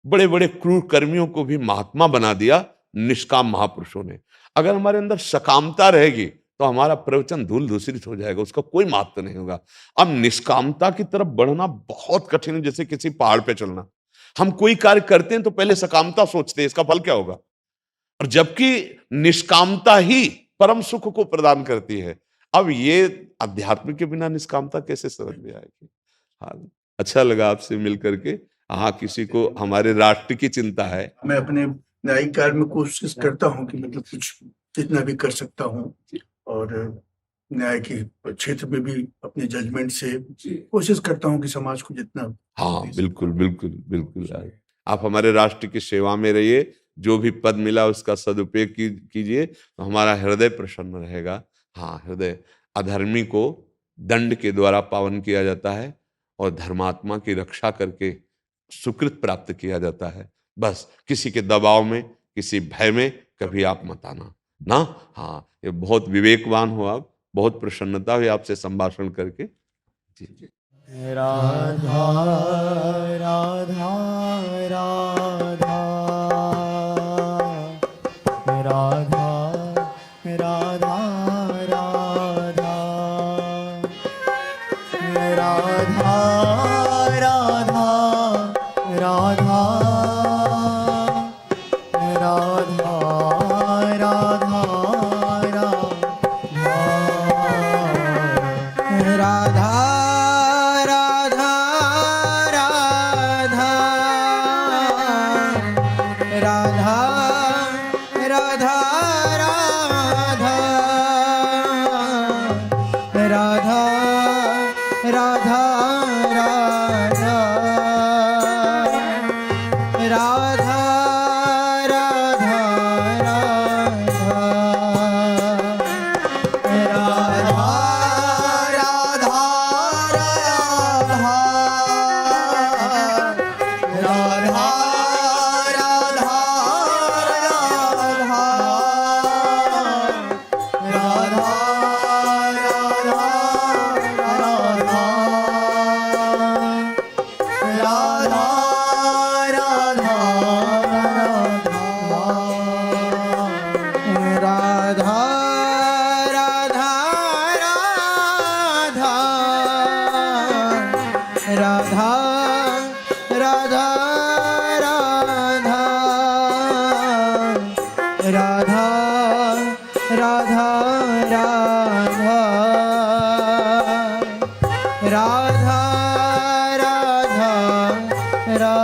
बड़े बड़े क्रूर कर्मियों को भी महात्मा बना दिया निष्काम महापुरुषों ने। अगर हमारे अंदर सकामता रहेगी तो हमारा प्रवचन धूल धूसरित हो जाएगा, उसका कोई महत्व नहीं होगा। अब निष्कामता की तरफ बढ़ना बहुत कठिन है, जैसे किसी पहाड़ पे चलना। हम कोई कार्य करते हैं तो पहले सकामता सोचते हैं इसका फल क्या होगा, और जबकि निष्कामता ही परम सुख को प्रदान करती है। अब ये अध्यात्म के बिना निष्कामता कैसे समझ में आएगी। हाँ, अच्छा लगा आपसे मिल करके। हाँ, किसी को हमारे राष्ट्र की चिंता है। मैं अपने न्यायिक कार्य में कोशिश करता हूँ कि मतलब कुछ जितना भी कर सकता हूँ, और न्याय के क्षेत्र में भी अपने जजमेंट से कोशिश करता हूँ कि समाज को जितना। हाँ, बिल्कुल बिल्कुल बिल्कुल, आप हमारे राष्ट्र की सेवा में रहिए, जो भी पद मिला उसका सदुपयोग कीजिए तो हमारा हृदय प्रसन्न रहेगा। हाँ, हृदय अधर्मी को दंड के द्वारा पावन किया जाता है और धर्मात्मा की रक्षा करके सुकृत प्राप्त किया जाता है। बस किसी के दबाव में, किसी भय में कभी आप मत आना ना। हाँ, ये बहुत विवेकवान हो आप, बहुत प्रसन्नता हुई आपसे संभाषण करके। जी। राधा राधा राधा राधा राधा राधा राधा राधा राधा राधा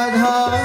राधा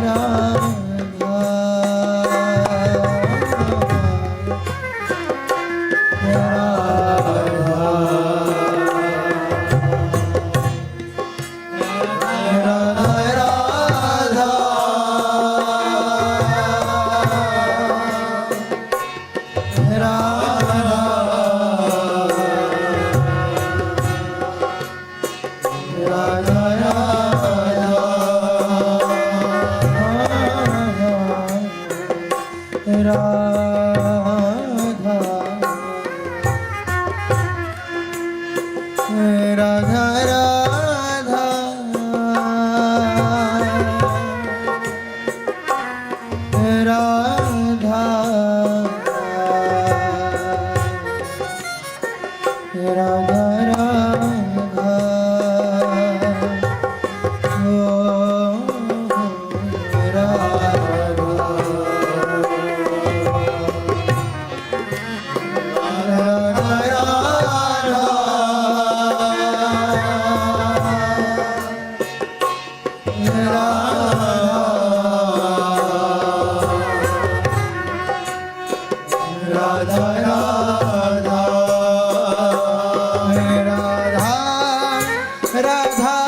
राधा राधा